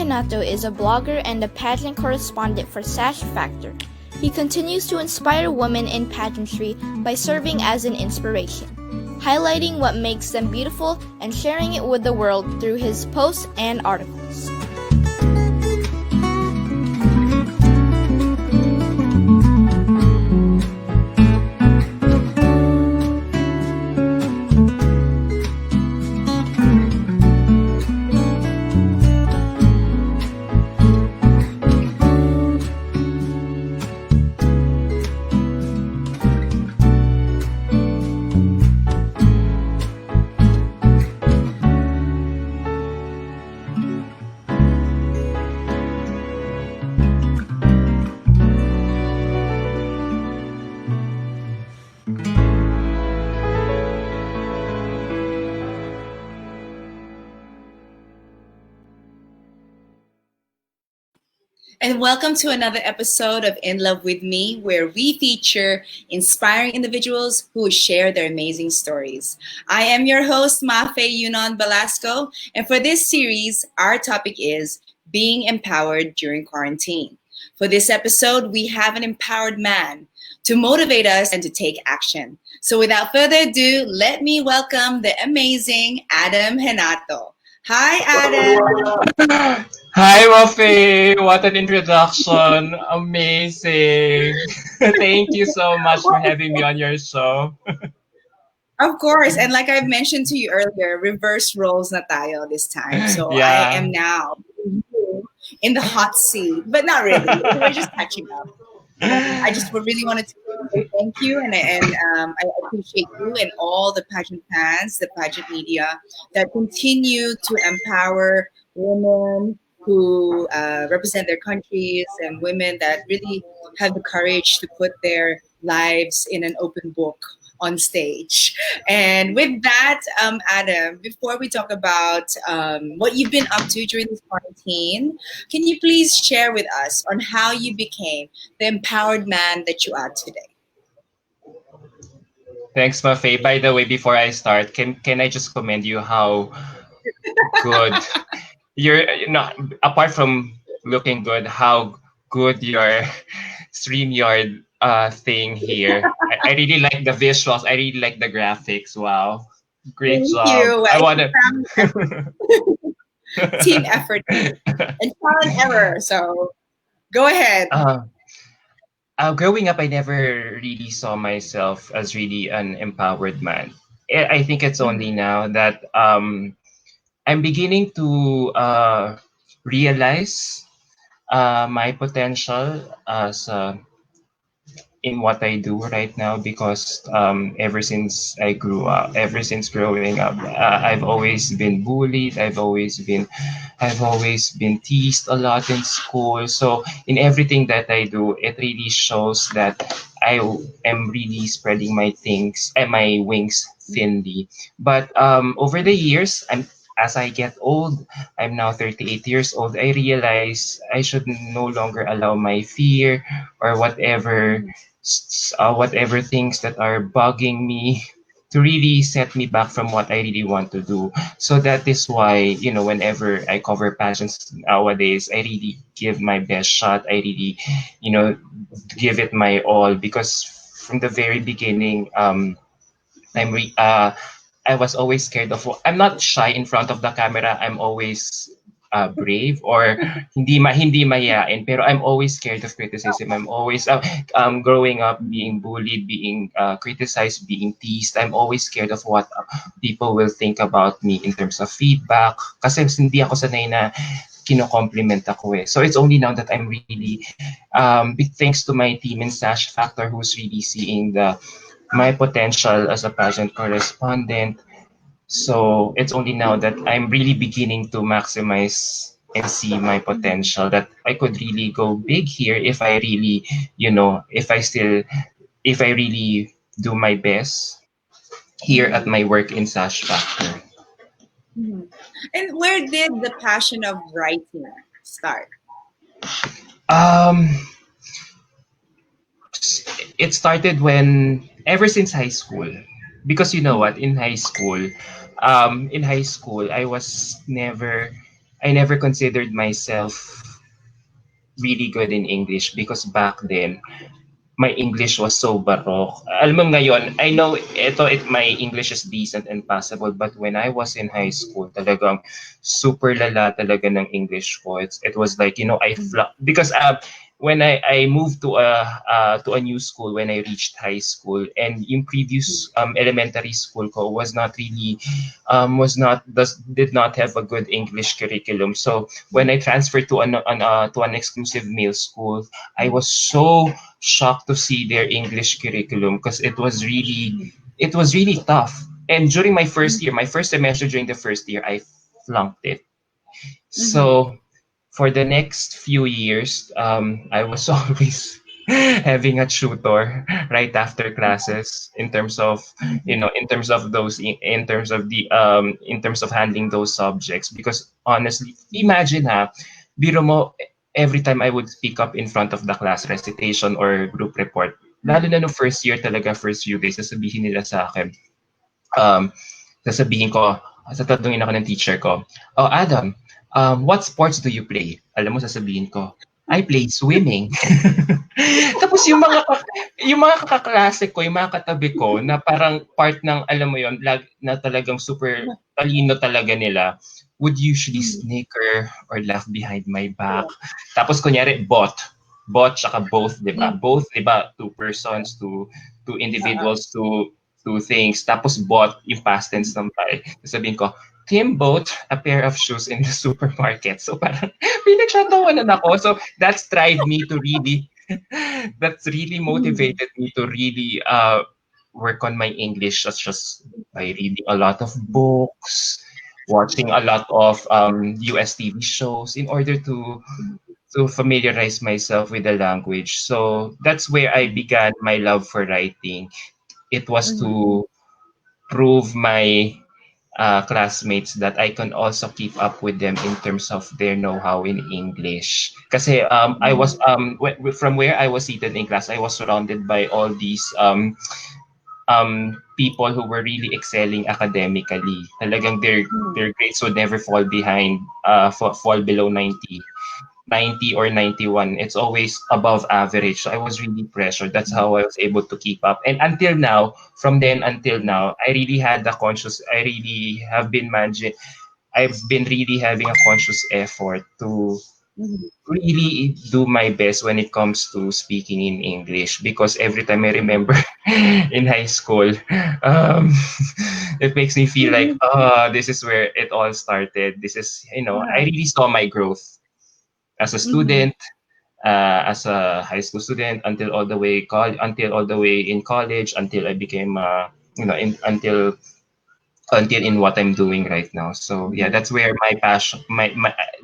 Hinato is a blogger and a pageant correspondent for Sash Factor. He continues to inspire women in pageantry by serving as an inspiration, highlighting what makes them beautiful and sharing it with the world through his posts and articles. And welcome to another episode of In Love With Me, where we feature inspiring individuals who share their amazing stories. I am your host, Mafae Yunon-Belasco, and for this series, our topic is being empowered during quarantine. For this episode, we have an empowered man to motivate us and to take action. So without further ado, let me welcome the amazing Adam Hinato. Hi, Adam. Hi, Mafae! What an introduction! Amazing! Thank you so much for having me on your show. Of course, and like I've mentioned to you earlier, reverse roles na tayo this time. So I Yeah. am now in the hot seat, but not really. We're just catching up. I just really wanted to say thank you, and I appreciate you and all the pageant fans, the pageant media that continue to empower women who represent their countries and women that really have the courage to put their lives in an open book on stage. And with that, Adam, before we talk about what you've been up to during this quarantine, can you please share with us on how you became the empowered man that you are today? Thanks, Mafae. By the way, before I start, can I just commend you how good you're not apart from looking good, how good your StreamYard thing here. I really like the visuals. I really like the graphics. Wow. Great Thank job. you. I It's wanna a team effort and trial and error. So go ahead. Growing up, I never really saw myself as really an empowered man. I think it's only now that I'm beginning to realize my potential as in what I do right now because ever since growing up, I've always been bullied. I've always been teased a lot in school. So in everything that I do, it really shows that I am really spreading my things and my wings thinly. But over the years, as I get old, I'm now 38 years old. I realize I should no longer allow my fear or whatever things that are bugging me to really set me back from what I really want to do. So that is why, whenever I cover pageants nowadays, I really give my best shot. I really, give it my all because from the very beginning, I'm re- uh, I was always scared of. I'm not shy in front of the camera. I'm always brave or hindi mayain. Pero I'm always scared of criticism. I'm always growing up being bullied, being criticized, being teased. I'm always scared of what people will think about me in terms of feedback. Kasi hindi ako sanay na kino-compliment ako eh. So it's only now that I'm really, big thanks to my team in Sash Factor who's really seeing my potential as a pageant correspondent. So it's only now that I'm really beginning to maximize and see my potential that I could really go big here if I really, if I really do my best here at my work in Sash Factor. Mhm. And where did the passion of writing start? Um, it started ever since high school, because you know what, in high school, I was never I never considered myself really good in English because back then my English was so baroque. Alam mo ngayon, I know my English is decent and passable, but when I was in high school, talagang super lala talaga ng English ko. It was like, because when I moved to a new school when I reached high school, and yung previous elementary school ko did not have a good English curriculum. So when I transferred to an exclusive male school, I was so shocked to see their English curriculum because it was really tough. And during my first semester during the first year, I flunked it. So for the next few years, I was always having a tutor right after classes in terms of in terms of handling those subjects, because honestly, imagine biro mo, every time I would speak up in front of the class, recitation or group report, lalo na no first year talaga, first few days, sasabihin nila sa akin, um, sasabihin ko, tatanungin ako ng teacher ko, "Oh, Adam, what sports do you play?" Alam mo, sasabihin ko, "I play swimming." Tapos yung mga kaklase ko, yung mga katabi ko na parang part ng, alam mo yon, na talagang super talino talaga nila, would usually snicker or laugh behind my back. Tapos kunyari, bot tsaka both, di ba? Both, di ba? Two persons, two individuals, two things. Tapos bought, yung past tense ng pare. Sabihin ko, Tim bought a pair of shoes in the supermarket. So parang pinagtatawanan ako. So that's really motivated me to really work on my English, such as by reading a lot of books, watching a lot of US TV shows in order to familiarize myself with the language. So that's where I began my love for writing. It was to prove my classmates that I can also keep up with them in terms of their know-how in English. Kasi from where I was seated in class, I was surrounded by all these people who were really excelling academically. Talagang their grades would never fall fall below 90 or 91. It's always above average. So I was really pressured. That's how I was able to keep up. And until now, from then until now, I really have been managing, I've been really having a conscious effort to really do my best when it comes to speaking in English, because every time I remember in high school, um, it makes me feel like, oh, this is where it all started. This is, I really saw my growth as a student, as a high school student, until all the way in college, until I became, until in what I'm doing right now. So yeah, that's where my passion,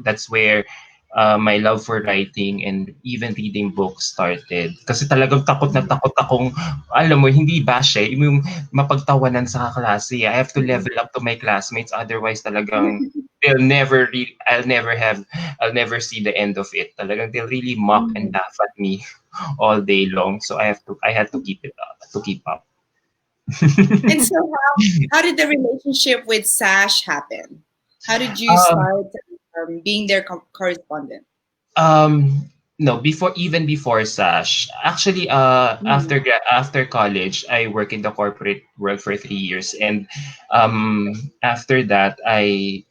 that's where my love for writing and even reading books started. Kasi talagang takot na takot akong, alam mo, hindi bash yung mapagtawanan sa klase. I have to level up to my classmates, otherwise talagang I'll never see the end of it. Talagang they'll really mock and laugh at me all day long. So I had to keep it up, to keep up. And so, how did the relationship with Sash happen? How did you start being their correspondent? No, before Sash. Actually, after college, I work in the corporate world for 3 years, and after that, I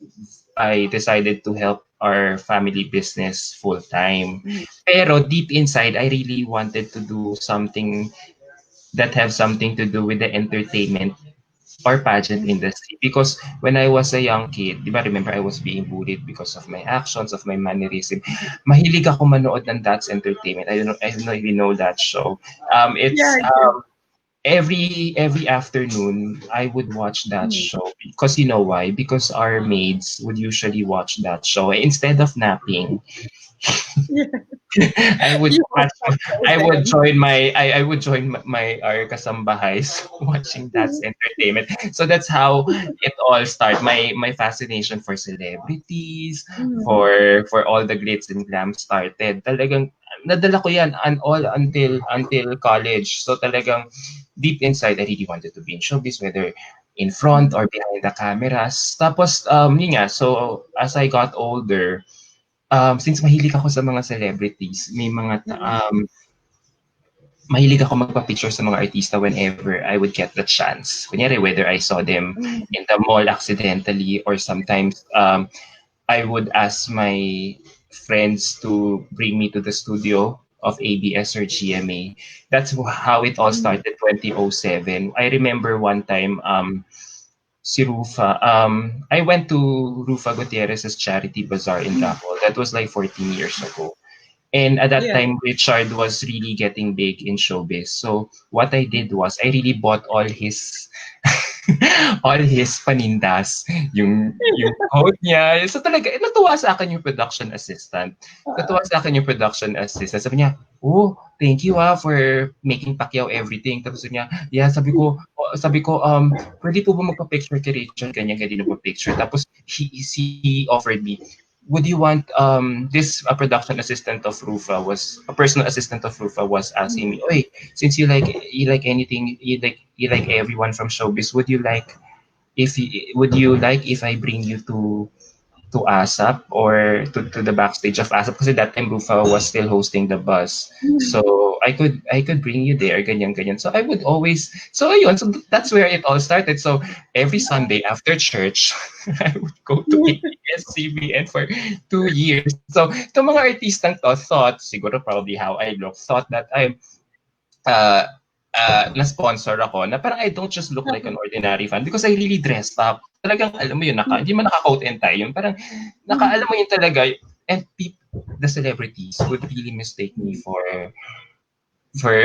decided to help our family business full time. Pero deep inside, I really wanted to do something that have something to do with the entertainment or pageant industry, because when I was a young kid, di ba, remember, I was being bullied because of my actions, of my mannerism. Mahilig ako manood ng That's Entertainment. I don't know if you know that show. Yeah, It's I do. every afternoon I would watch that show, because you know why? Because our maids would usually watch that show instead of napping. I would You watched watch, that show then. I would join my our kasambahays watching That's Entertainment. So that's how it all started. My fascination for celebrities, for all the glitz and glam started. Talagang nadala ko yan and all until college. So talagang deep inside, I really wanted to be in showbiz, whether in front or behind the cameras. Tapos, yun nga, so as I got older, since mahilig ako sa mga celebrities, may mga, mahilig ako magpa-picture sa mga artista whenever I would get the chance. Kunyari, whether I saw them in the mall accidentally or sometimes I would ask my friends to bring me to the studio of ABS or GMA. That's how it all started 2007. I remember one time si Rufa, I went to Rufa Gutierrez's charity bazaar in Davao. That was like 14 years ago. And at that Yeah. time, Richard was really getting big in showbiz. So what I did was I really bought all his all his panindas, yung coat niya. So talaga, natuwa sa akin yung production assistant. Natuwa sa akin yung production assistant. Sabi niya, oh, thank you for making Pacquiao everything. Tapos sabi niya, yeah, sabi ko, pwede po ba magpa-picture kay Richard? Ganyan magpa-picture. Tapos he offered me, would you want this a production assistant of Rufa was a personal assistant of Rufa was asking me, "Oy, since you like anything, you like everyone from showbiz, would you like if I bring you to ASAP or to the backstage of ASAP kasi that time Rufa was still hosting the bus. So I could bring you there, ganyan. So I would always so ayun, so that's where it all started. So every Sunday after church, I would go to ABS-CBN for 2 years. So itong mga artistang to thought, siguro probably how I look, thought that I'm uh, na-sponsor ako na parang I don't just look like an ordinary fan because I really dressed up. Talagang alam mo yun, hindi man naka-coat and tie yun. Parang alam mo yun talaga. And the celebrities would really mistake me for for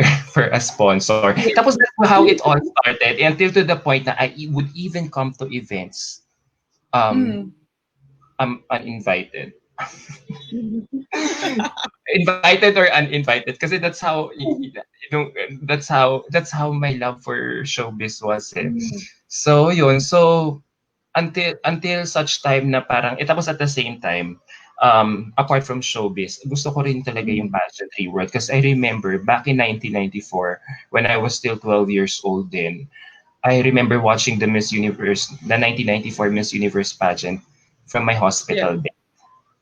a sponsor. Tapos that's how it all started until to the point na I would even come to events uninvited. Invited or uninvited kasi that's how that's how my love for showbiz was so yun so until such time na parang tapos at the same time apart from showbiz gusto ko rin talaga yung pageantry world because I remember back in 1994 when I was still 12 years old then I remember watching the 1994 Miss Universe pageant from my hospital bed.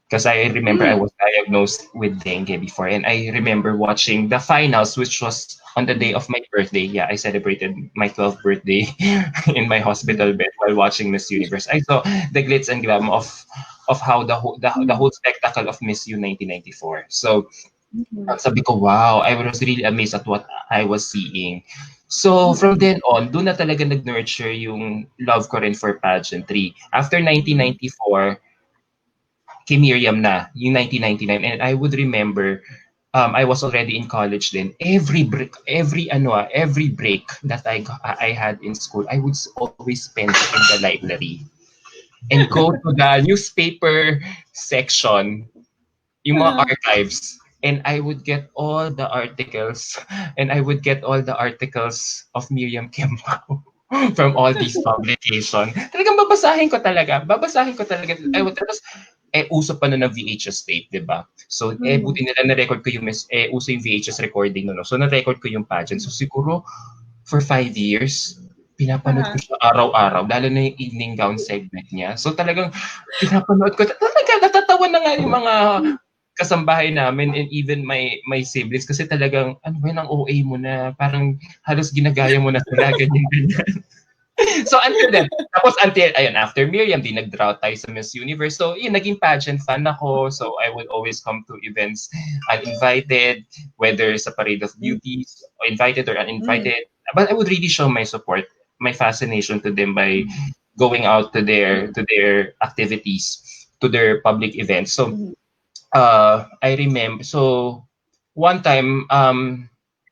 Because I remember I was diagnosed with dengue before, and I remember watching the finals, which was on the day of my birthday. Yeah, I celebrated my 12th birthday in my hospital bed while watching Miss Universe. I saw the glitz and glam of how the whole spectacle of Miss U 1994. So sabi ko, wow, I was really amazed at what I was seeing. So from then on, doon na talaga nag-nurture yung love ko rin for pageantry. After 1994, kay Miriam na, yung 1999. And I would remember, I was already in college then. Every break that I had in school, I would always spend it in the library and go to the newspaper section, yung mga archives. And I would get all the articles, of Miriam Kempao from all these publications. Talagang babasahin ko talaga. Tapos, uso pa na ng VHS tape, di ba? So, buti nila na-record ko uso yung VHS recording no. So, na-record ko yung pageant. So, siguro, for 5 years, pinapanood ko siya araw-araw, lalo na yung evening gown segment niya. So, talagang pinapanood ko. Talaga, natatawa na nga yung mga kasambahay namin and even my siblings kasi talagang, ano ba yun, ang OA mo na, parang halos ginagaya mo na sila, ganyan. So until then, after Miriam, di nag-draw tayo sa Miss Universe. So yun, naging pageant fan ako. So I would always come to events uninvited, whether sa Parade of Beauties, invited or uninvited. But I would really show my support, my fascination to them by going out to their activities, to their public events. So I remember, so one time,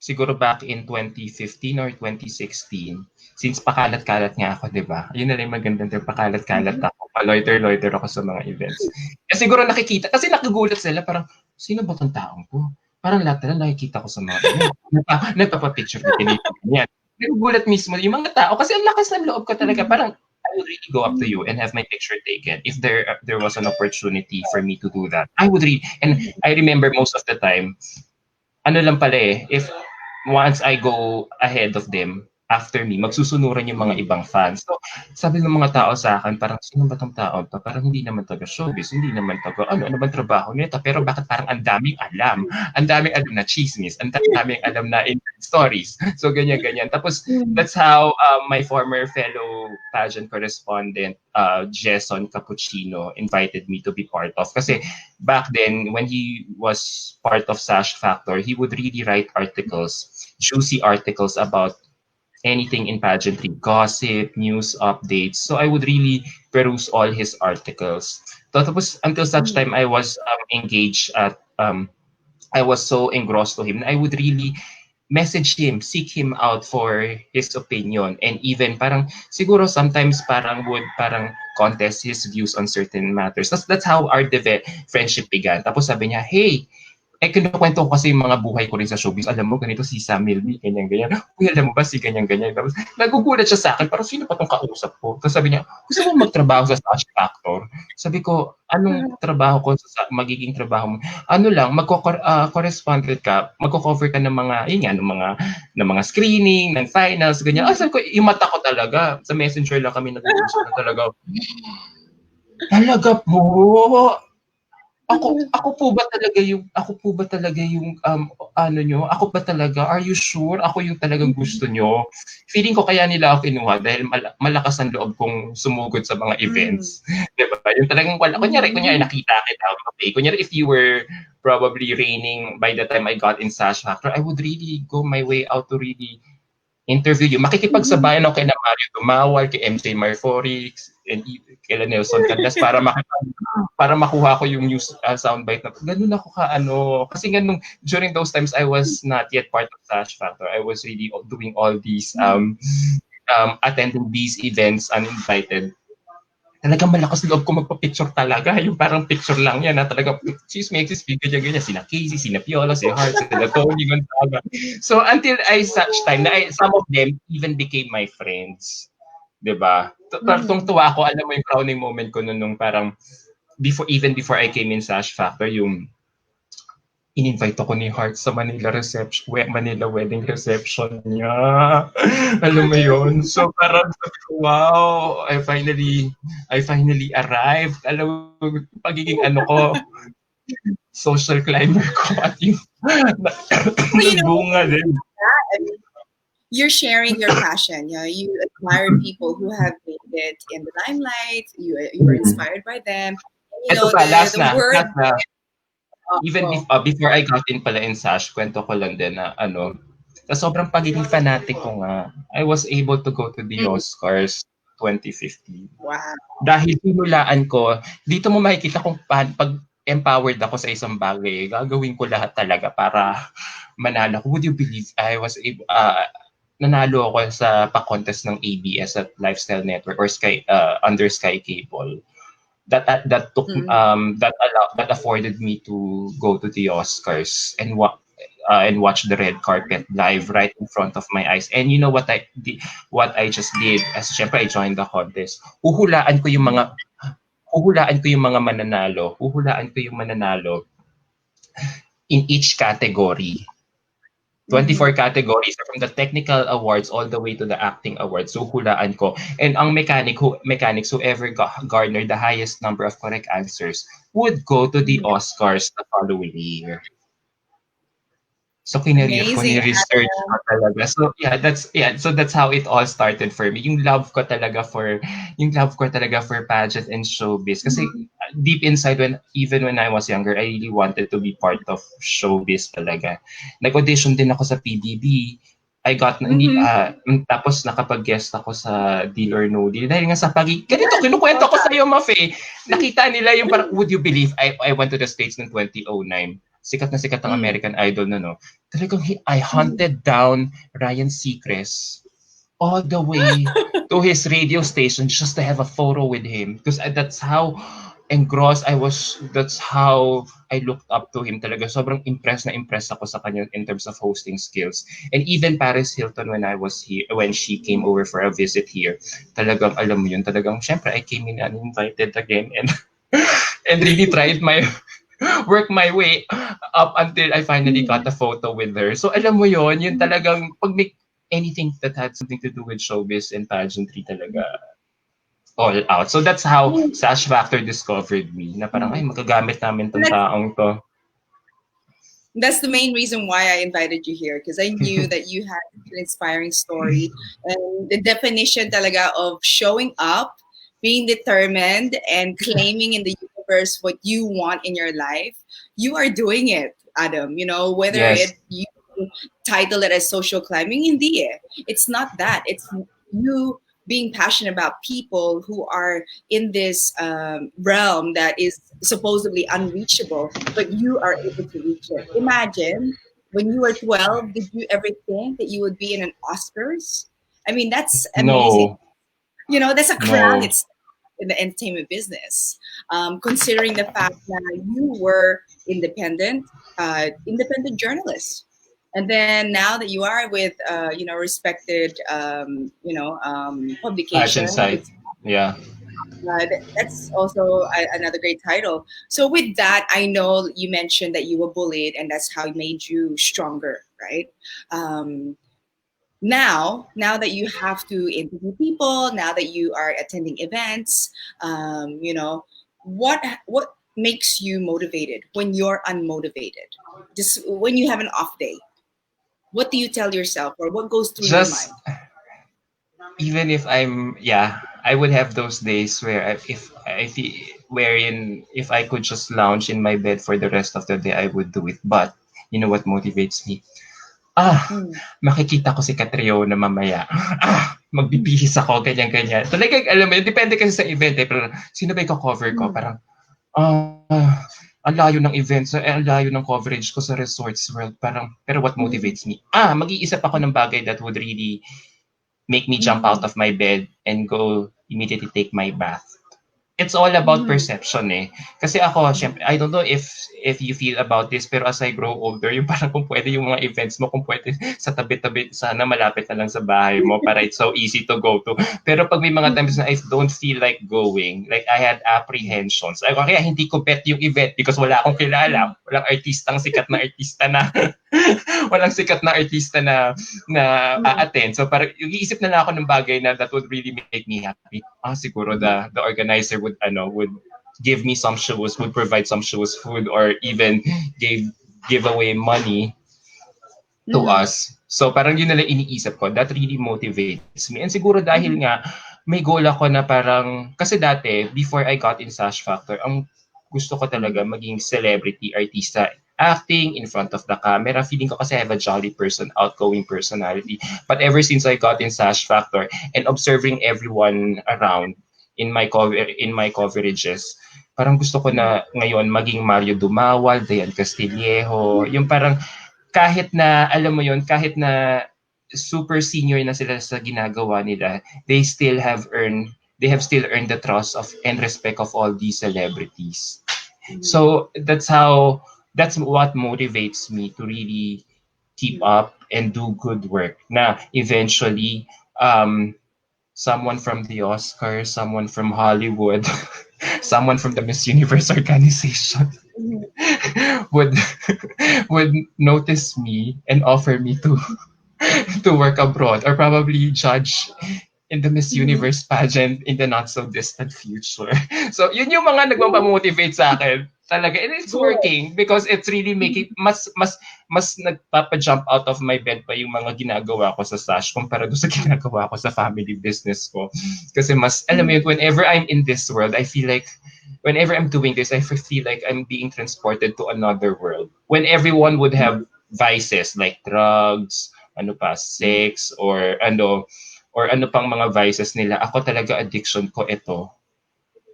siguro back in 2015 or 2016, since pakalat-kalat nga ako, di ba? Yun na lang magandang term, pakalat-kalat ako. Loiter ako sa mga events. Siguro nakikita, kasi nagugulat sila, parang, sino ba tong taong to? Parang lahat na nakikita ko sa mga nagpapapicture na ganyan. Nagugulat mismo yung mga tao, kasi ang lakas ng loob ko talaga, parang, I would really go up to you and have my picture taken if there was an opportunity for me to do that. I would really, and I remember most of the time, ano lang pala if once I go ahead of them, after me, magsusunuran yung mga ibang fans. So, sabi ng mga tao sa akin, parang, sino ba tong tao to? Parang hindi naman taga showbiz, hindi naman taga, ano ba trabaho nito? Pero bakit parang ang daming alam? Ang daming alam na chismis, ang daming alam na stories. So, ganyan-ganyan. Tapos, that's how my former fellow pageant correspondent, Jason Cappuccino, invited me to be part of. Kasi back then, when he was part of Sash Factor, he would really write articles, juicy articles about anything in pageantry, gossip, news updates. So I would really peruse all his articles. Tapos until such time I was engaged at I was so engrossed to him. I would really message him, seek him out for his opinion, and even parang siguro sometimes parang would parang contest his views on certain matters. That's how our friendship began. Tapos sabi niya, hey, kinukwento ko kasi yung mga buhay ko rin sa showbiz. Alam mo, ganito si Sam Milby, ganyan-ganyan. Uy, alam mo ba si ganyan-ganyan? Tapos nagugulat siya sa akin, parang sino pa itong kausap ko? Tapos sabi niya, gusto mo magtrabaho sa Sash Factor? Sabi ko, anong trabaho ko sa magiging trabaho mo? Ano lang, correspondent ka, magko-cover ka ng mga, yun nga, ng mga screening, ng finals, ganyan. Sabi ko, yung mata ko talaga, sa messenger lang kami nag-uusap na talaga. Talaga po? Ako po ba talaga yung ano nyo? Ako ba talaga? Are you sure? Ako yung talagang gusto nyo? Feeling ko kaya nila ako kinuha dahil malakas ang loob kong sumugod sa mga events. Diba? Yung talagang wala. Kunyari nakita kita. Okay. Kunyari if you were probably reigning by the time I got in Sash Factor, I would really go my way out to really interview you. Makikipagsabayan ako kay Mario Dumawal, kay MJ Marforix, and kay Nelson Candas para makuha ko yung news soundbite na ganun ako kasi during those times I was not yet part of Sash Factor. I was really doing all these attending these events uninvited. Talagang malakas loob ko magpa-picture talaga. Yung parang picture lang yan na talaga, excuse me, ganyan. Sina Casey, sina Piolo, si Hart, sina Tony Gonzaga. So until such time, some of them even became my friends. Diba? Parang tuwa ako, alam mo yung crowning moment ko nung parang, before I came in Sash Factor, yung in-invite ako ni Hart sa Manila wedding reception niya. Alam mo yun? So parang sabi ko, wow, I finally arrived. Alam mo, pagiging social climber ko at yung bunga din. You're sharing your passion. You admire people who have made it in the limelight. You were inspired by them. Ito pa, last na. Even before I got in pala in Sash, kwento ko lang din na sa sobrang pagiging fanatic ko nga, I was able to go to the Oscars 2015. Wow. Dahil sinulaan ko, dito mo makikita kung pag empowered ako sa isang bagay, gagawin ko lahat talaga para manalo ko. Would you believe I was able, nanalo ako sa pa-contest ng ABS at Lifestyle Network or under Sky Cable. That afforded me to go to the Oscars and watch the red carpet live right in front of my eyes. And you know what I just did? As syempre I joined the contest. Huhulaan ko yung mga mananalo. In each category. 24 categories from the technical awards all the way to the acting awards. So hulaan ko. And ang mechanics whoever garnered the highest number of correct answers would go to the Oscars the following year. So research ko talaga. So that's how it all started for me. Yung love ko talaga for pageant and showbiz. Kasi deep inside even when I was younger, I really wanted to be part of showbiz talaga. Nag-audition din ako sa PBB. I got tapos nakapag-guest ako sa Deal or No Deal. Dahil nga sa ganito kinukwento ko sa iyo, Mafae. Nakita nila yung parang, would you believe I went to the States in 2009. Sikat na sikat ang American Idol na, no? Talagang I hunted down Ryan Seacrest all the way to his radio station just to have a photo with him. Because that's how engrossed I was. That's how I looked up to him talaga. Sobrang impressed ako sa kanya in terms of hosting skills. And even Paris Hilton when I was here, when she came over for a visit here, talagang alam mo yun, talagang syempre I came in uninvited again and really tried work my way up until I finally got a photo with her. So alam mo yon, yun talagang pag anything that had something to do with showbiz and pageantry talaga all out. So that's how Mm. Sash Factor discovered me na parang ay magagamit namin tong That's taong to. that's the main reason why I invited you here, because I knew that you had an inspiring story and the definition talaga of showing up, being determined, and claiming in the universe what you want in your life. You are doing it, Adam. Whether Yes. you title it as social climbing, hindi eh. It's not that. It's you being passionate about people who are in this realm that is supposedly unreachable, but you are able to reach it. Imagine when you were 12, did you ever think that you would be in an Oscars? I mean, that's amazing. No. That's a crown No. itself in the entertainment business. Considering the fact that you were independent journalist, and then now that you are with respected Pageant publication, side. Yeah. that's also another great title. So with that, I know you mentioned that you were bullied, and that's how it made you stronger, right? Um, now that you have to interview people, now that you are attending events, what makes you motivated when you're unmotivated? Just when you have an off day, what do you tell yourself, or what goes through your Just mind? even if I would have those days where if I feel wherein if I could just lounge in my bed for the rest of the day, I would do it. But you know what motivates me? Ah, Mm. makikita ko si Catriona mamaya. Magbibihis ako, ganyan-ganyan. Talagang, alam mo, yun, depende kasi sa event eh. Pero, sino ba i-cover ko? Mm. Parang, ang layo ng events, ang layo ng coverage ko sa Resorts World. Parang, pero what Mm. motivates me? Mag-iisip ako ng bagay that would really make me jump out Mm. of my bed and go immediately take my bath. It's all about Mm. perception eh. Kasi ako, syempre, I don't know if you feel about this, pero as I grow older, yung parang kung pwede yung mga events mo, kung pwede sa tabi-tabi, sana malapit na lang sa bahay mo para it's so easy to go to. Pero pag may mga times na I don't feel like going, like I had apprehensions, kaya hindi ko bet yung event because wala akong kilala. Walang artistang sikat na artista na walang sikat na artista na Mm. a-attend. So parang iisip na lang ako ng bagay na that would really make me happy. Siguro the organizer would give me some shows, would provide some shows, food, or even give away money to Mm. us. So parang yun na lang iniisip ko. That really motivates me. And siguro dahil Mm. nga may goal ako na parang, kasi dati, before I got in Sash Factor, ang gusto ko talaga Mm. maging celebrity, artista, acting in front of the camera. Feeling ko kasi I have a jolly person, outgoing personality. But ever since I got in Sash Factor and observing everyone around in my coverages, parang gusto ko Mm. na ngayon maging Mario Dumawal, Dayan Castillejo, yung parang kahit na alam mo yon kahit na super senior na sila sa ginagawa nila, they have still earned the trust of and respect of all these celebrities. Mm. So that's what motivates me to really keep Mm. up and do good work. Na eventually someone from the Oscars, someone from Hollywood, someone from the Miss Universe organization Mm. would would notice me and offer me to to work abroad or probably judge in the Miss Mm. Universe pageant in the not so distant future. So yun yung mga Good. nagpapamotivate sa akin talaga, and it's Good. working because it's really making mas nagpapa-jump out of my bed pa yung mga ginagawa ko sa Sash kumpara doon sa ginagawa ko sa family business ko. Kasi mas alam mo yun, Mm. whenever I'm in this world, I feel like whenever I'm doing this, I feel like I'm being transported to another world. When everyone would have vices like drugs, ano pa, Mm. sex, or ano pang mga vices nila, ako talaga addiction ko ito.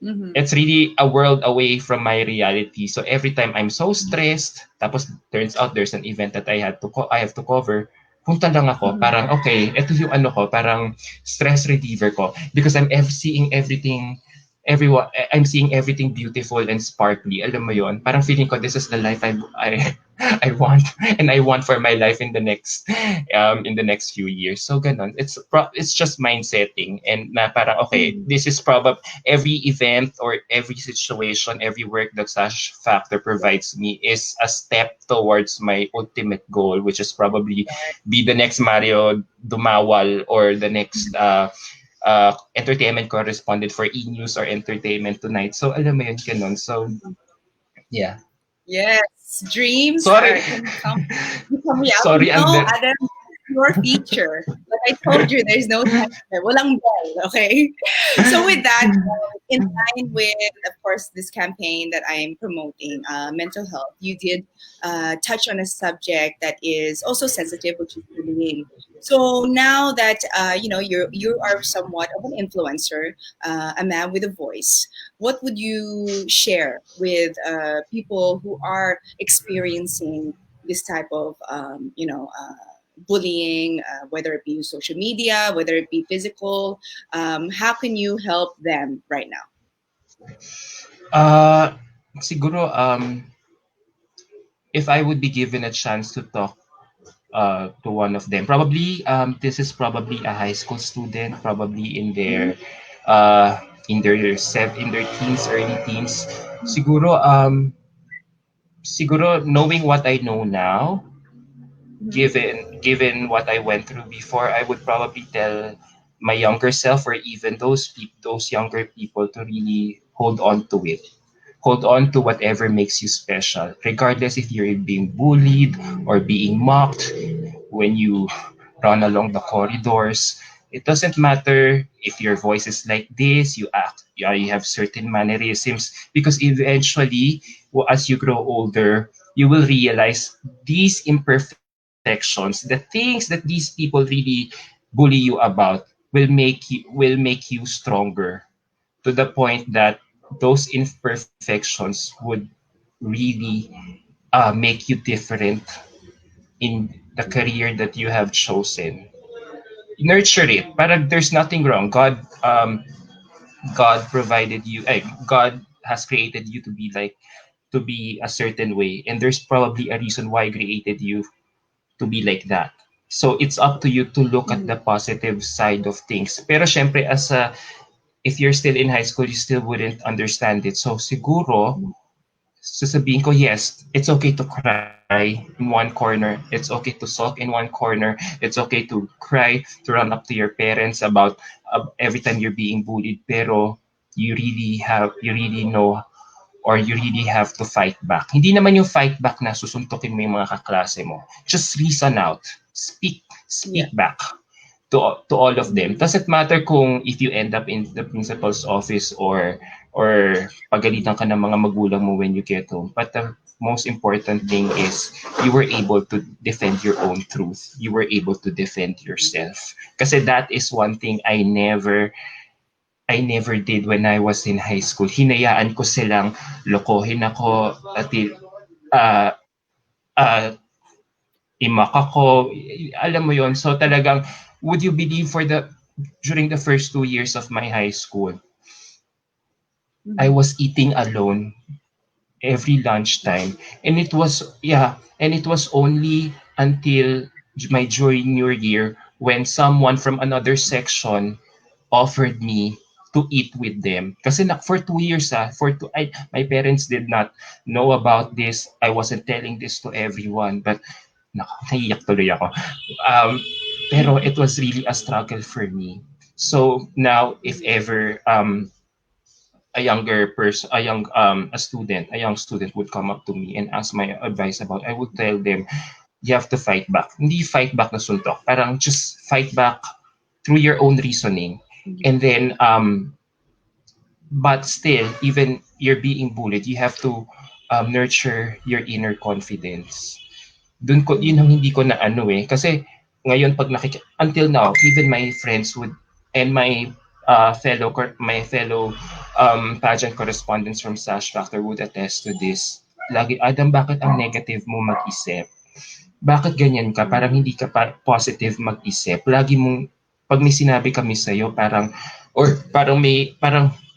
Mhm. It's really a world away from my reality. So every time I'm so stressed, tapos turns out there's an event that I have to cover, punta lang ako, Mhm. parang okay, ito yung ano ko, parang stress reliever ko because I'm seeing everything I'm seeing everything beautiful and sparkly. Alam mo yon, parang feeling ko this is the life I I want and I want for my life in the next few years. So ganon. It's just mind setting and na parang okay, Mm. this is probably every event or every situation, every work that Sash Factor provides me is a step towards my ultimate goal, which is probably be the next Mario Dumawal or the next entertainment correspondent for E-News or Entertainment Tonight. So alam mo yun, ganun. So yeah. Yes, dreams Sorry. are can come reality. Sorry, No, Ander. Adam, your feature. Like I told you, there's no time there. Walang bell, okay? So with that, in line with, of course, this campaign that I am promoting, mental health, you did touch on a subject that is also sensitive, which is bullying. So now that you are somewhat of an influencer, a man with a voice, what would you share with people who are experiencing this type of bullying, whether it be social media, whether it be physical? How can you help them right now? Uh, siguro, if I would be given a chance to talk to one of them, probably this is probably a high school student, probably Mhm. uh, in their teens, early teens. Siguro, siguro knowing what I know now, Mhm. given what I went through before, I would probably tell my younger self or even those younger people to really hold on to it. Hold on to whatever makes you special, regardless if you're being bullied or being mocked when you run along the corridors. It doesn't matter if your voice is like this, you have certain mannerisms, because eventually, as you grow older, you will realize these imperfections, the things that these people really bully you about, will make you stronger to the point that those imperfections would really make you different in the career that you have chosen. Nurture it. Parang there's nothing wrong. God provided you. God has created you to be a certain way, and there's probably a reason why He created you to be like that. So it's up to you to look at the Mhm. positive side of things. Pero syempre, if you're still in high school, you still wouldn't understand it. So siguro, sasabihin ko, yes, it's okay to cry in one corner. It's okay to sulk in one corner. It's okay to cry, to run up to your parents about every time you're being bullied. Pero you really know or you really have to fight back. Hindi naman yung fight back na susuntukin mo yung mga kaklase mo. Just reason out. Yeah. Speak back to all of them. Mhm. Doesn't matter kung if you end up in the principal's office or pagalitan ka ng mga magulang mo when you get home. But the most important thing is you were able to defend your own truth. You were able to defend yourself. Kasi that is one thing I never did when I was in high school. Hinayaan ko silang lokohin ako at uh, uh, imak ako. Alam mo yon. So talagang, would you believe during the first 2 years of my high school, I Mhm. was eating alone every lunchtime. And it was only until my junior year when someone from another section offered me to eat with them. Kasi for 2 years, my parents did not know about this. I wasn't telling this to everyone, but naiyak tuloy ako. Um, pero it was really a struggle for me. So now, if ever a young student would come up to me and ask my advice about, I would tell them, you have to fight back. Hindi fight back na suntok. Parang just fight back through your own reasoning. And then, but still, even you're being bullied, you have to nurture your inner confidence. Yun ang Mhm. hindi ko na ano eh. Kasi ngayon until now, even my friends would, and my fellow pageant correspondents from Sash Factor would attest to this. Lagi, Adam, bakit ang negative mo mag-isip? Bakit ganyan ka? Parang Mhm. hindi ka positive mag-isip. Lagi mong, pag may sinabi kami sa'yo, parang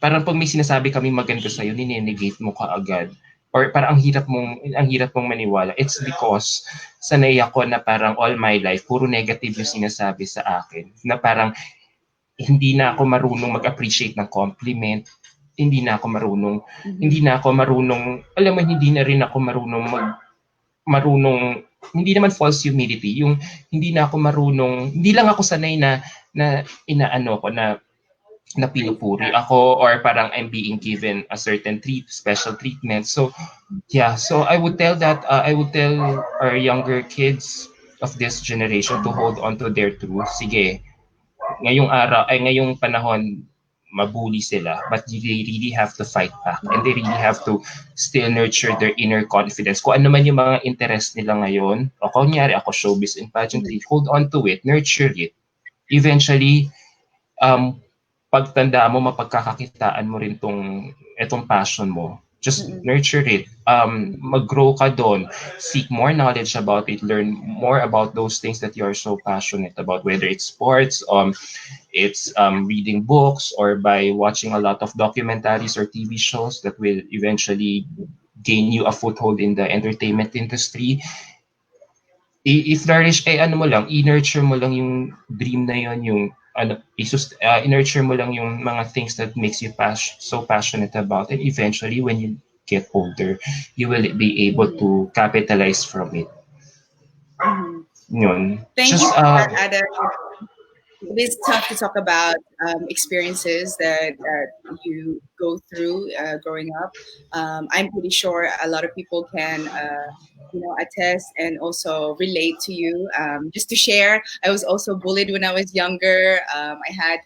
parang pag may sinasabi kami maganda sa'yo, ninenegate mo kaagad. Or parang ang hirap mong maniwala. It's because sanay ako na parang all my life, puro negative yung sinasabi sa akin. Na parang hindi na ako marunong mag-appreciate ng compliment, hindi na ako marunong, hindi Mhm. na ako marunong, alam mo, hindi na rin ako marunong, hindi naman false humility, yung hindi na ako marunong, hindi lang ako sanay na inaano ko na Praise pinupuri that. ako or parang I'm being given a certain special treatment. So yeah, so I would tell our younger kids of this generation to hold on to their truth. Sige, ngayong panahon, mabully sila, but they really have to fight back and they really have to still nurture their inner confidence. Kung ano man yung mga interest nila ngayon, o kunyari ako showbiz and pageantry, hold on to it, nurture it. Eventually, um, pagtanda mo, mapagkakakitaan mo rin itong passion mo. Just Mm-mm. nurture it. Mag-grow ka doon. Seek more knowledge about it. Learn more about those things that you are so passionate about, whether it's sports, it's reading books, or by watching a lot of documentaries or TV shows that will eventually gain you a foothold in the entertainment industry. I-flourish, ano mo lang, i-nurture mo lang yung dream na yon, yung i-nurture mo lang yung mga things that makes you so passionate about it. Eventually, when you get older, you will be able Mhm. to capitalize from it. Mhm. Yun. Thank you Just, for that, Ada. It is tough to talk about experiences that you go through growing up. I'm pretty sure a lot of people can, attest and also relate to you. Just to share, I was also bullied when I was younger. I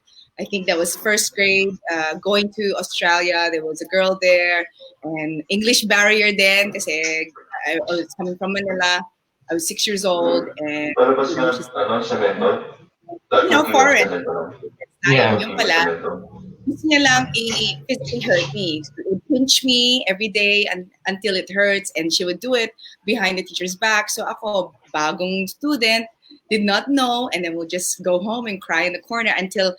think that was first grade, going to Australia. There was a girl there, and English barrier then, kasi I was coming from Manila. I was 6 years old, and Palabas nga, she's ano, semento? 30 kilos foreign. semento lang. Tayo, yeah. yung 30 kilos pala, semento. gusto niya lang physically hurt me. So, it would pinch me every day until it hurts, and she would do it behind the teacher's back. So ako, bagong student, did not know, and then would just go home and cry in the corner until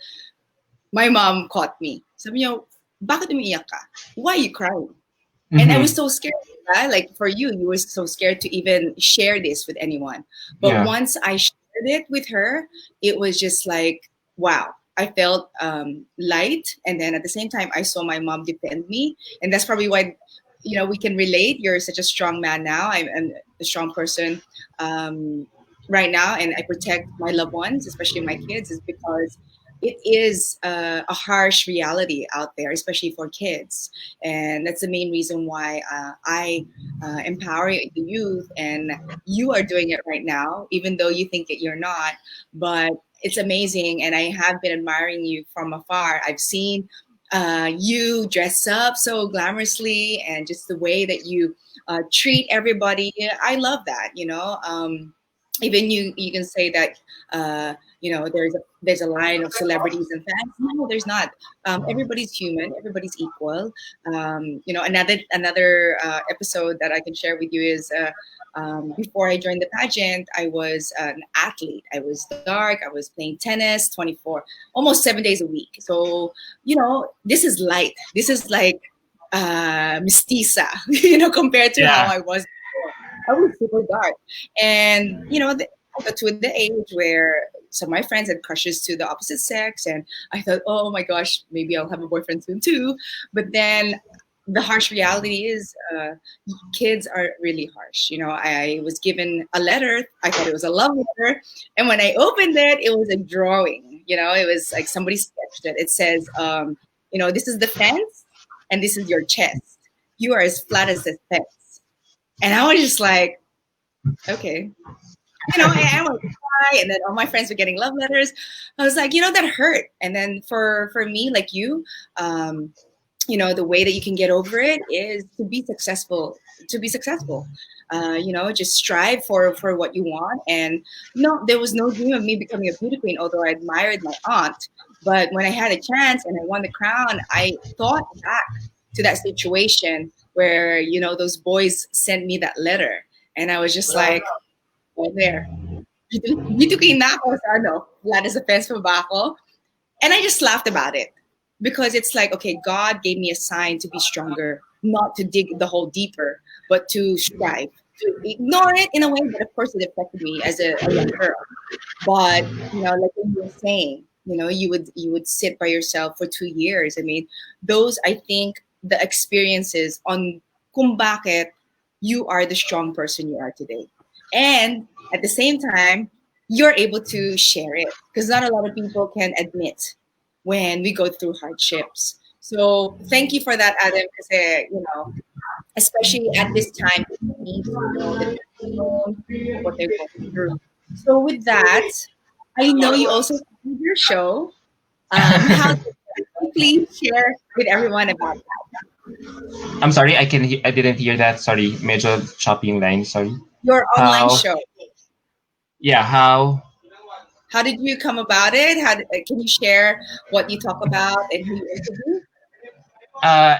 my mom caught me. Sabi niya, bakit umiiyak ka? Why are you crying? And I was Mm-hmm. so scared. Like for you, you were so scared to even share this with anyone. But Yeah. once I shared it with her, it was just like, wow. I felt light, and then at the same time, I saw my mom defend me, and that's probably why, we can relate. You're such a strong man now. I'm a strong person right now, and I protect my loved ones, especially my kids, is because it is a harsh reality out there, especially for kids. And that's the main reason why I empower the youth, and you are doing it right now, even though you think that you're not. But it's amazing, and I have been admiring you from afar. I've seen you dress up so glamorously, and just the way that you treat everybody. I love that. Even you can say that there's a line of celebrities and fans. No, there's not. Everybody's human. Everybody's equal. Another episode that I can share with you is before I joined the pageant, I was an athlete. I was dark. I was playing tennis 24, almost 7 days a week. So this is light. This is like mestiza, compared to how Yeah. I was before. I was super dark, and I got to the age where some of my friends had crushes to the opposite sex, and I thought, oh my gosh, maybe I'll have a boyfriend soon too. But then the harsh reality is, kids are really harsh. I was given a letter. I thought it was a love letter, and when I opened it, it was a drawing. It was like somebody sketched it. It says, this is the fence, and this is your chest. You are as flat as the fence. And I was just like, okay, I want to cry, and then all my friends were getting love letters. I was like, that hurt. And then for me, like you, the way that you can get over it is to be successful. To be successful, just strive for what you want. And no, there was no dream of me becoming a beauty queen, although I admired my aunt. But when I had a chance and I won the crown, I thought back to that situation where those boys sent me that letter, and I was just like, oh, there. Dito kayo na ako sa wala na sa fence pa ba ako? And I just laughed about it. because it's like, okay, God gave me a sign to be stronger, not to dig the hole deeper, but to strive, to ignore it in a way. But of course, it affected me as a young girl. But like you were saying, you would sit by yourself for 2 years. I mean, those, I think, the experiences on kung bakit you are the strong person you are today, and at the same time, you're able to share it because not a lot of people can admit when we go through hardships. So thank you for that, Adam, because especially at this time, people need to know the backbone of what they're going through. So with that, I know you also have your show. How please share with everyone about I'm sorry, I didn't hear that. Sorry, medyo choppy yung line. Sorry. your online How? show. Yeah, how? How did you come about it? Can you share what you talk about and who you interview?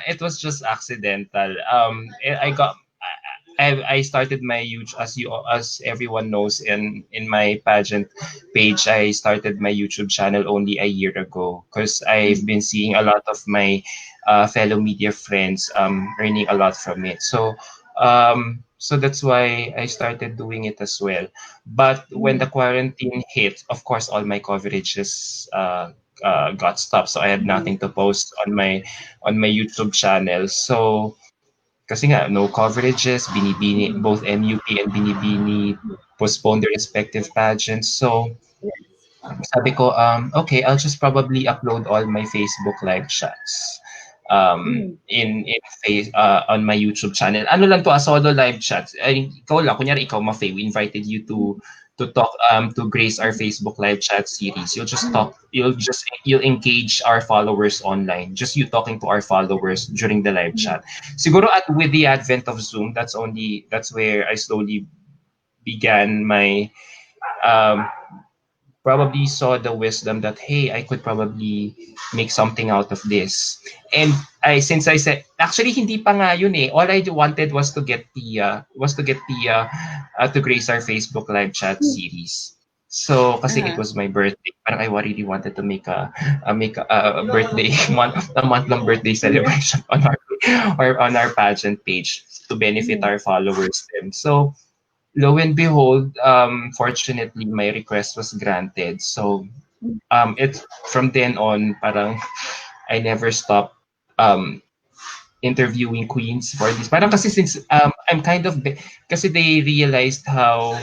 It was just accidental. I got I started my huge, as everyone knows, in my pageant page. I started my YouTube channel only a year ago because I've been seeing a lot of my fellow media friends earning a lot from it. So that's why I started doing it as well. But when the quarantine hit, of course, all my coverages got stopped. So I had nothing to post on my YouTube channel. So kasi nga, no coverages, binibini, both MUP and Binibini postponed their respective pageants. So, sabi ko, okay, I'll just probably upload all my Facebook live chats on my YouTube channel. Ano lang to, a solo live chats. Ay, ikaw lang, kunyari ikaw, Mafae, we invited you to talk to grace our Facebook live chat series. You'll engage our followers online. Just you talking to our followers during the live chat. Siguro with the advent of Zoom, that's where I slowly began my um probably saw the wisdom that hey, I could probably make something out of this. And since I said actually hindi pa nga yun eh. All I wanted was to get Tia to grace our Facebook live chat series. So kasi it Uh-huh. was my birthday, parang I really wanted to make a birthday month long birthday celebration on our or on our pageant page to benefit our followers then. So lo and behold, fortunately, my request was granted. So, it's from then on, parang I never stopped um, interviewing queens for this. Parang kasi since I'm kind of, kasi they realized how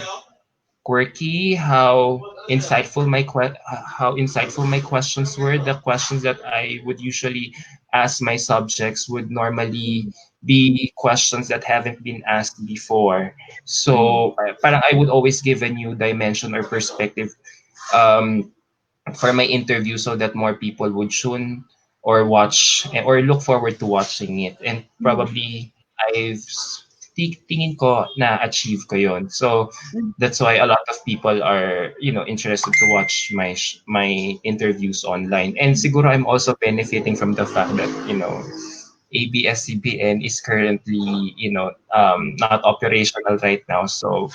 quirky, how insightful my questions were. The questions that I would usually ask my subjects would normally be questions that haven't been asked before. So parang I would always give a new dimension or perspective um, for my interview so that more people would tune or watch or look forward to watching it. And probably I've tingin ko na achieve ko yon. So that's why a lot of people are interested to watch my interviews online. And siguro I'm also benefiting from the fact that ABS-CBN is currently, not operational right now. So,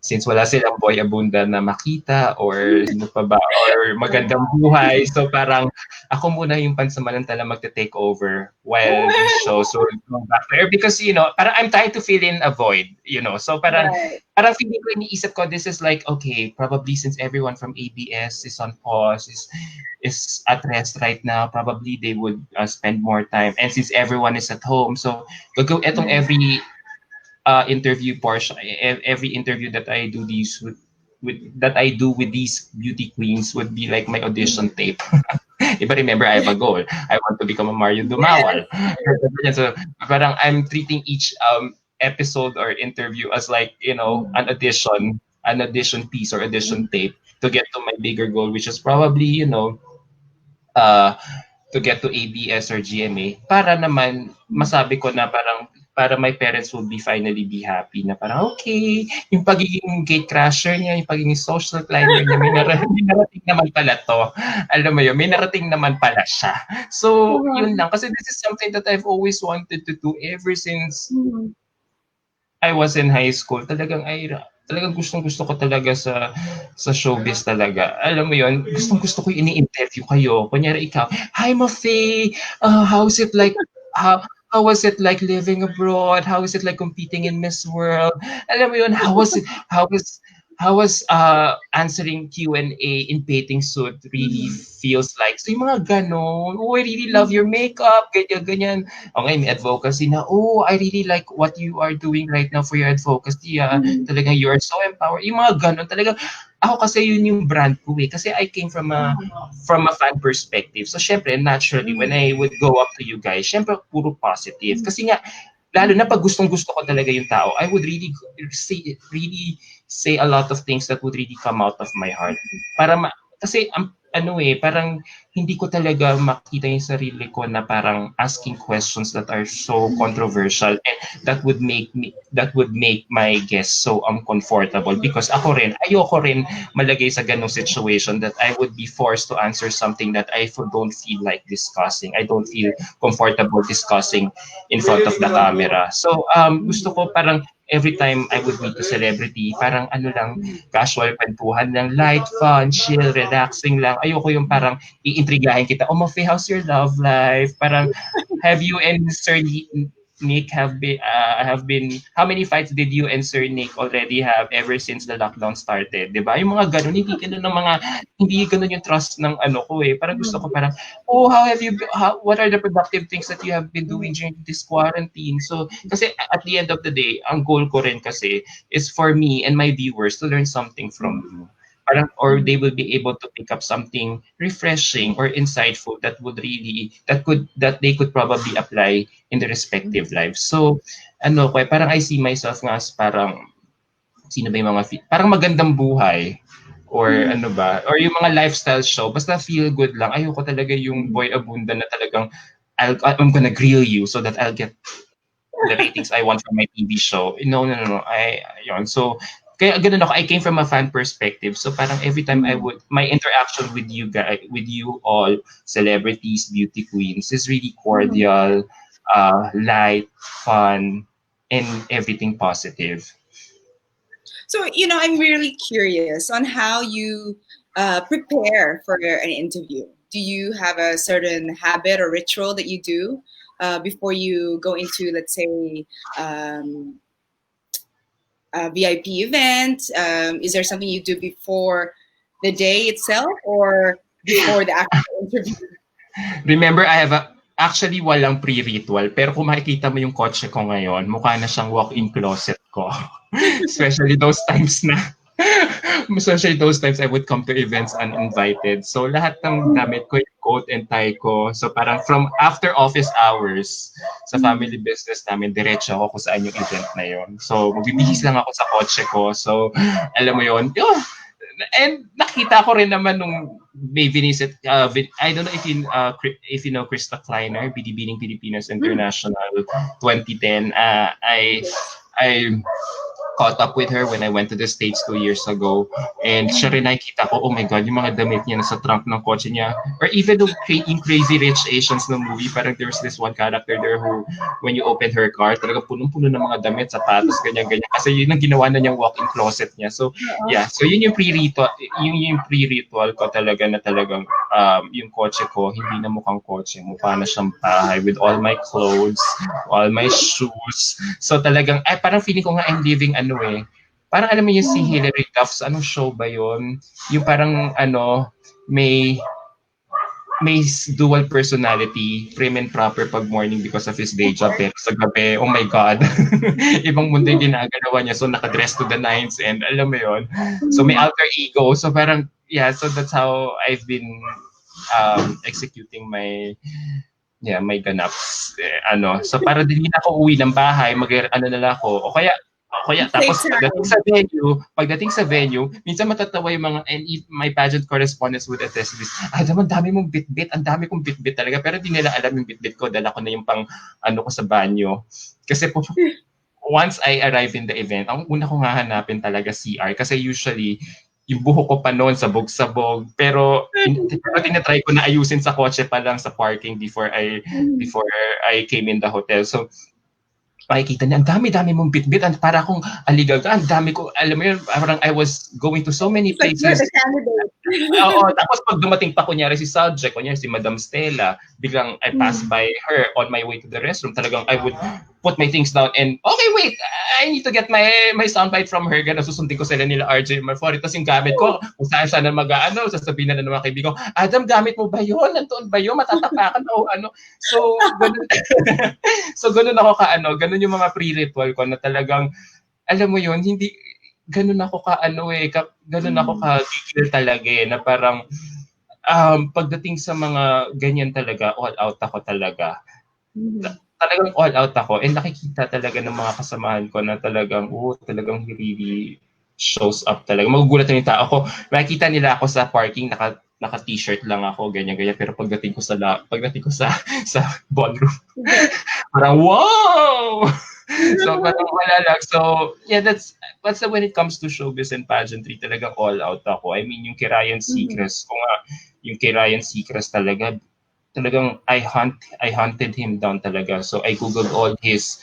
since wala silang Boy Abunda na makita or sino pa ba, or Magandang Buhay, so parang ako muna yung pansamantala magte-take over while these shows will go back there. Because, parang I'm trying to fill in a void, So Right. parang feeling ko, iniisip ko, this is like, okay, probably since everyone from ABS is on pause, is at rest right now, probably they would spend more time. And since everyone is at home, so etong every interview portion, every interview that I do with these beauty queens would be like my audition tape. But remember, I have a goal. I want to become a Mario Yes. Dumawal. So parang I'm treating each episode or interview as like, an audition piece or audition tape to get to my bigger goal, which is probably, uh, to get to ABS or GMA para naman masabi ko na parang para my parents will finally be happy na parang okay, yung pagiging gate crasher niya, yung pagiging social climber niya, may narating naman pala to. Alam mo yun, may narating naman pala siya. So, yun lang. Kasi this is something that I've always wanted to do ever since I was in high school. Talagang talagang gustong-gusto ko talaga sa showbiz talaga. Alam mo 'yun, gustong-gusto ko ini-interview kayo. Kunyari ikaw, "Hi Mafae, how is it like how was it like living abroad? How is it like competing in Miss World?" Alam mo 'yun, how was answering Q&A in bathing suit really Mhm. feels like. So yung mga gano'n, "Oh, I really love your makeup," ganyan, ganyan. Okay, may advocacy na, "Oh, I really like what you are doing right now for your advocacy, Mhm. talagang you are so empowered." Yung mga gano'n talagang ako kasi yun yung brand ko eh. Kasi I came from a fan perspective. So syempre, naturally, when I would go up to you guys, syempre puro positive. Kasi nga, lalo na pag gustong-gusto ko talaga yung tao, I would really say a lot of things that would really come out of my heart. Para kasi ano eh, parang hindi ko talaga makita yung sarili ko na parang asking questions that are so controversial and that would make my guests so uncomfortable because ayoko rin malagay sa ganong situation that I would be forced to answer something that I don't feel like discussing. I don't feel comfortable discussing in front of the camera. So gusto ko parang every time I would meet a celebrity, parang ano lang, casual kwentuhan lang, light, fun, chill, relaxing lang. Ayoko yung parang iintrigahin kita, "Oh, Mafe, how's your love life?" Parang, "Have you and Sir Nick have been how many fights did you and Sir Nick already have ever since the lockdown started?" 'Di ba? Yung mga gano'n, hindi gano'n yung trust ng ano ko eh. Parang gusto ko parang, "Oh, what are the productive things that you have been doing during this quarantine?" So, kasi at the end of the day, ang goal ko rin kasi is for me and my viewers to learn something from you. Parang, or they will be able to pick up something refreshing or insightful that they could probably apply in their respective lives. So, ano ko eh, parang I see myself nga as parang sino ba yung parang magandang buhay or ano ba, or yung mga lifestyle show, basta feel good lang. Ayoko talaga yung boy abunda na talagang I'm gonna grill you so that I'll get the ratings I want from my TV show. No, no, no, no. Yun. So, kaya ganun ako. I came from a fan perspective. So, parang every time my interaction with you guys, with you all, celebrities, beauty queens, is really cordial, light, fun, and everything positive. So, I'm really curious on how you prepare for an interview. Do you have a certain habit or ritual that you do before you go into, let's say, um, a VIP event? Is there something you do before the day itself or before the actual interview? Remember, actually walang pre-ritual, pero kung makikita mo yung kotse ko ngayon, mukha na siyang walk-in closet ko. Especially those times I would come to events uninvited. So lahat ng damit ko, yung coat and tie ko. So parang from after office hours sa family business namin, diretso ako kung saan yung event na yon. So magbibihis lang ako sa kotse ko. So alam mo yon. And nakita ko rin naman nung may visit, I don't know if you know Krista Kleiner, Binibining Pilipinas International 2010. I caught up with her when I went to the States 2 years ago. And siya rin nakikita ko, oh my God, yung mga damit niya nasa trunk ng kotse niya. Or even in Crazy Rich Asians na movie, parang there's this one character there who, when you open her car, talaga punong-puno ng mga damit, sapatos, ganyan-ganyan. Kasi yun ang ginawa na niyang walk-in closet niya. So, yeah. So, yun yung pre-ritual ko talaga na talagang yung kotse ko, hindi na mukhang kotse. Mukha na siyang bahay with all my clothes, all my shoes. So, talagang, parang feeling ko nga I'm living parang alam mo yung si Hilary Duff's, anong show ba yun? Yung parang may dual personality, prim and proper pag morning because of his day job, pero sa gabi, oh my God, ibang mundo yung ginagalawa niya. So nakadress to the nines and alam mo yun. So may alter ego. So parang, yeah, so that's how I've been executing my ganaps. So para din hindi na ako uwi ng bahay, ano na lang ako. O kaya Save tapos time. pagdating sa venue, minsan matatawa yung mga, and if my pageant correspondents would attest to this, naman dami mong bitbit, ang dami kong bitbit talaga, pero di nila alam yung bitbit ko, dala ko na yung ko sa banyo. Kasi once I arrive in the event, ang una kong hahanapin talaga CR, kasi usually, yung buhok ko pa noon sabog-sabog, pero tinatry ko na ayusin sa kotse pa lang sa parking before I came in the hotel. So makikita niya, ang dami-dami mong bitbit, para akong aligaga, ang dami ko, alam mo yun, parang I was going to so many It's like you're places. the Oo, candidate. tapos pag dumating pa kunyari si subject, kunyari si Madam Stella, biglang I pass Mm. by her on my way to the restroom, talagang I would put my things down and, okay, wait, I need to get my soundbite from her, gano'n, susundin ko sila nila RJ Marfori, tapos yung gamit ko, kung saan sana mag-ano, sasabihin na ng mga kaibigan ko, Adam, gamit mo ba yun? Nandoon ba yun? Matatapakan o ano? So, ganun, so ganun ako ganun yung mga pre-ritual ko na talagang, alam mo yun, hindi, ganun ako ganun ako Mm. ka-gigil talaga na parang, pagdating sa mga ganyan talaga, all out ako talaga. Mhm. Talagang all out ako and nakikita talaga ng mga kasamahan ko na talagang he really shows up talaga. Magugulat na yung tao ko. Makikita nila ako sa parking, naka-t-shirt lang ako, ganyan-ganyan. Pero pagdating ko sa sa ballroom, parang wow! So parang wala lang. So yeah, that's when it comes to showbiz and pageantry, talaga all out ako. I mean, yung kay Ryan Mhm. Seacrest, yung kay Ryan Seacrest talagang I hunted him down talaga. So I googled all his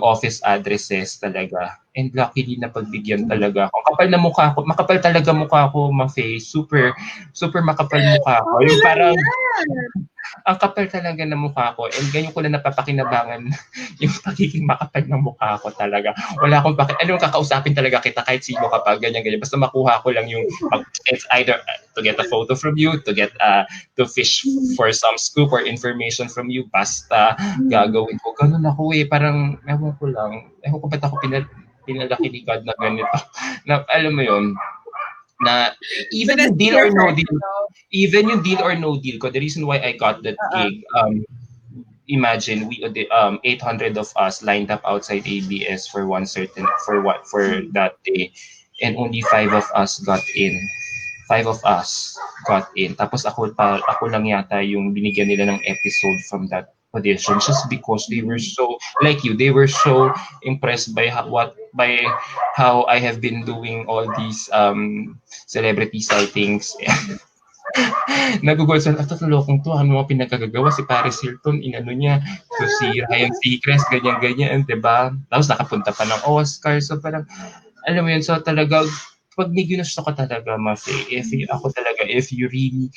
office addresses talaga. And luckily napagbigyan Mhm. talaga ako. Kapal na mukha ko, makapal talaga mukha ko, Mafae. Super super makapal mukha ko. Okay Yung lang parang yan. ang kapal talaga ng mukha ko and ganyan ko na napapakinabangan yung pagiging makapal ng mukha ko talaga. Wala akong kakausapin talaga kita kahit sino kapag ganyan-ganyan. Basta makuha ko lang it's either to get a photo from you, to fish Mhm. for some scoop or information from you, basta Mhm. gagawin ko. Ganun ako parang, ewan ko ba't ako pinalaki ni God na ganito. Na, alam mo yun, na But even that's yung deal or no perfect, deal, even yung deal or no deal ko, the reason why I got that Uh-uh. gig, imagine we 800 of us lined up outside ABS for for Mhm. that day, and only five of us got in. Five of us got in. Tapos ako lang yata yung binigyan nila ng episode from that audition just because they were Mhm. so like you. They were so impressed by how I have been doing all these celebrity sightings. Nagugulat sila, "Ito lokong 'to, ano mga pinagkagagawa si Paris Hilton, inano niya, so si Ryan Seacrest, ganyan-ganyan, 'di ba? Tapos nakapunta pa ng Oscar." So parang, alam mo yun, so talaga, 'pag may ginusto ka talaga, Mafe, if you really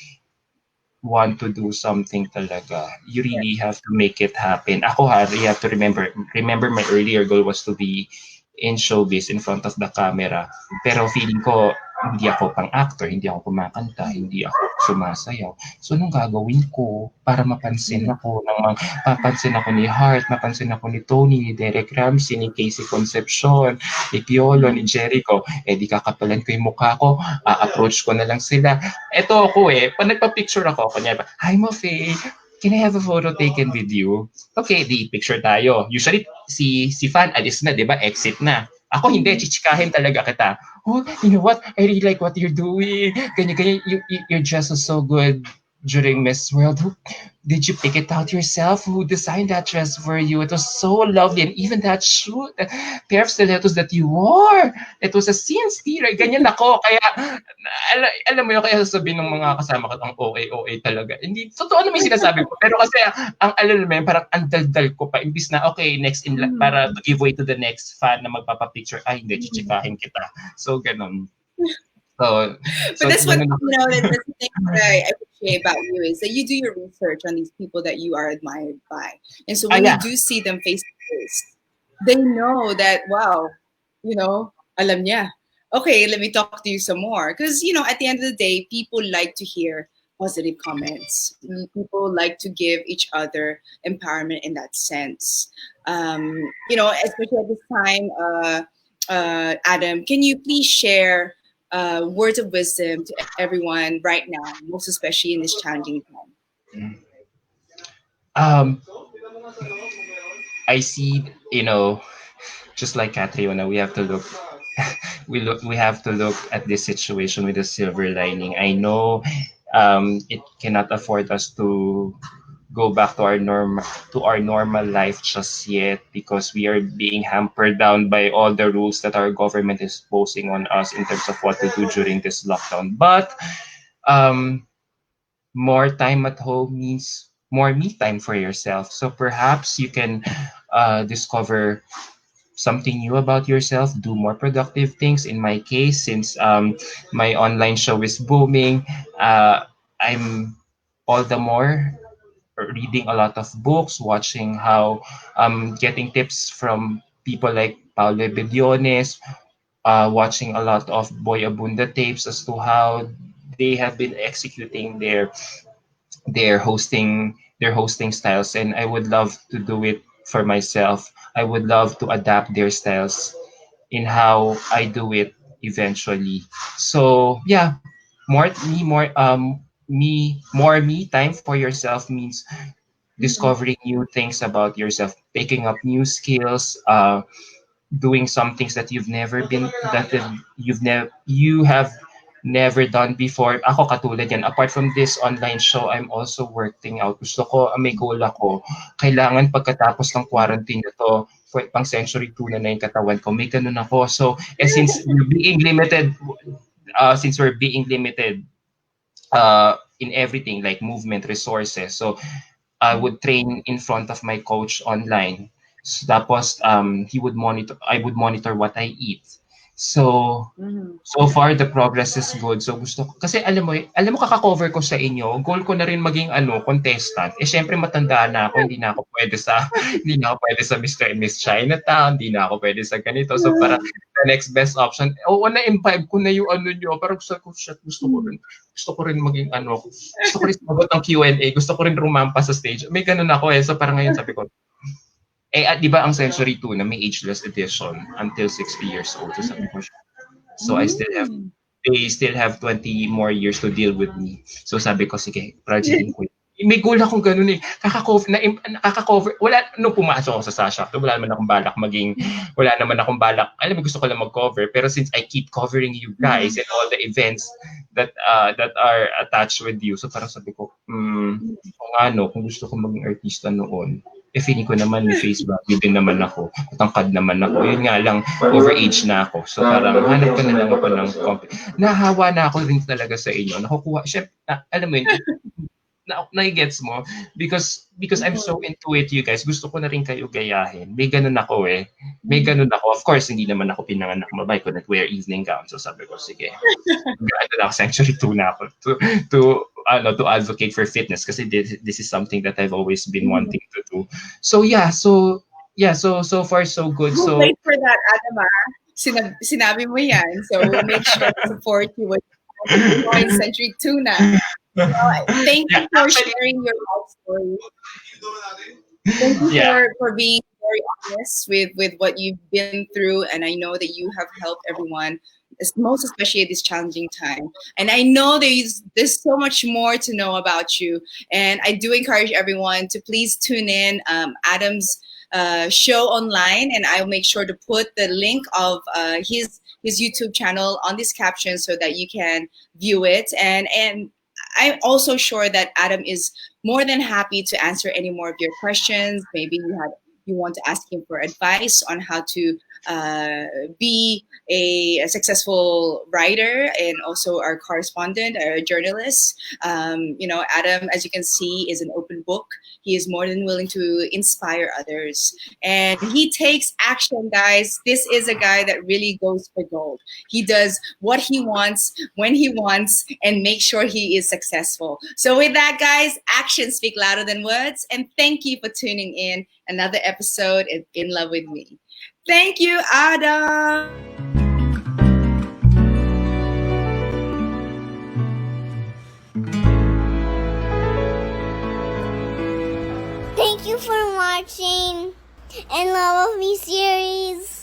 want to do something talaga, you Yes. really have to make it happen. Ako you have to remember my earlier goal was to be in showbiz in front of the camera. Pero feeling ko, hindi ako pang actor, hindi ako kumakanta, hindi ako sumasayaw. So, anong gagawin ko para Mhm. mapansin ako ni Hart, mapansin ako ni Tony, ni Derek Ramsey, ni Casey Concepcion, ni Piolo, ni Mhm. Jericho, di kakapalan ko yung mukha ko, approach ko na lang sila. Eto ako pag nagpa-picture ako, kunyari ba, "Hi Mafe, can I have a photo taken with you?" Okay, di picture tayo. Usually, si fan, alis na, di ba? Exit na. Ako hindi, Mhm. chichikahin talaga kita. "Oh, you know what? I really like what you're doing. Ganyan, your dress was so good during Miss World. Did you pick it out yourself? Who designed that dress for you? It was so lovely. And even that shoe, the pair of stilettos that you wore, it was a scene stealer." Ganyan ako. Kaya, alam mo yun, kaya sasabihin ng mga kasama ko, ang OA talaga. Hindi, totoo naman yung sinasabi ko. Pero kasi, ang alam mo yun, parang ang daldal ko pa. Imbis na, okay, para Mhm. to give way to the next fan na magpapapicture, ay, hindi, Mhm. chichikahin kita. So, ganun. So, But so that's what ganun ako. that's the thing that I appreciate about you is that you do your research on these people that you are admired by, and so when you Yeah. do see them face to face, they know that wow, alam niya. Okay, let me talk to you some more because at the end of the day, people like to hear positive comments. People like to give each other empowerment in that sense. Especially at this time, Adam, can you please share words of wisdom to everyone right now, most especially in this challenging time? Um, I see, just like Catriona, we have to look we have to look at this situation with a silver lining. I know it cannot afford us to go back to our normal life just yet because we are being hampered down by all the rules that our government is posing on us in terms of what to do during this lockdown. But um more time at home means more me time for yourself. So perhaps you can discover something new about yourself, do more productive things. In my case, since my online show is booming, I'm all the more reading a lot of books, watching how getting tips from people like Paulo Bediones, watching a lot of Boy Abunda tapes as to how they have been executing their hosting styles, and I would love to do it for myself. I would love to adapt their styles in how I do it eventually. So yeah, more me time for yourself means Mhm. discovering new things about yourself, picking up new skills, doing some things that you have never done before. Ako katulad yan. Apart from this online show, I'm also working out. Gusto ko, may goal ako. Kailangan pagkatapos ng quarantine na to, pang century 2 na yung katawan ko, may ganun ako. So, since we're being limited in everything like movement resources. So I would train in front of my coach online. So, tapos I would monitor what I eat. So Mhm. so far the progress is good. So gusto ko kasi alam mo kaka-cover ko sa inyo. Goal ko na rin maging contestant. Eh syempre matanda na ako, hindi na ako pwede sa hindi na ako pwede sa Mr. and Miss Chinatown, hindi na ako pwede sa ganito. So para the next best option. Oo, na-imbibe ko na yung niyo. Parang gusto ko, shit, gusto ko rin maging gusto ko rin sumagot ng Q&A, gusto ko rin rumampa sa stage. May ganun ako eh. So parang ngayon sabi ko, at di ba ang Century 2 na may ageless edition until 60 years old. So sabi ko, so Mm. they still have 20 more years to deal with me. So sabi ko, sige, projectin ko. May goal akong ganun eh. Nakaka-cover. Wala, nung pumasok ako sa Sash, wala naman akong balak. Alam mo, gusto ko lang mag-cover. Pero since I keep covering you guys and all the events that are attached with you, so parang sabi ko, kung gusto ko maging artista noon, feeling ko naman may face value din naman ako. Matangkad naman ako. Yun nga lang, overage na ako. So parang hanap ko na lang ako ng nahawa na ako rin talaga sa inyo. Nakukuha, syempre, alam mo yun, na-gets mo because I'm so into it, you guys. Gusto ko na rin kayo gayahin. May ganun ako eh. May ganun ako. Of course, hindi naman ako pinanganak mabay ko not wear evening gown. So sabi ko, sige. Century 2 na ako to advocate for fitness kasi this is something that I've always been wanting to do. So so far so good. We'll So wait for that, Adam. Sinabi mo yan. So we'll make sure to support you with join Century 2 na. Thank you for sharing your life story. Thank you for being very honest with what you've been through, and I know that you have helped everyone, most especially at this challenging time. And I know there's so much more to know about you, and I do encourage everyone to please tune in Adam's show online, and I'll make sure to put the link of his YouTube channel on this caption so that you can view it. And I'm also sure that Adam is more than happy to answer any more of your questions. Maybe you want to ask him for advice on how to be a successful writer and also our correspondent or a journalist. Adam, as you can see, is an open book. He is more than willing to inspire others. And he takes action, guys. This is a guy that really goes for gold. He does what he wants, when he wants, and make sure he is successful. So with that, guys, actions speak louder than words. And thank you for tuning in another episode of In Love With Me. Thank you, Adam. Thank you for watching In Love With Me series.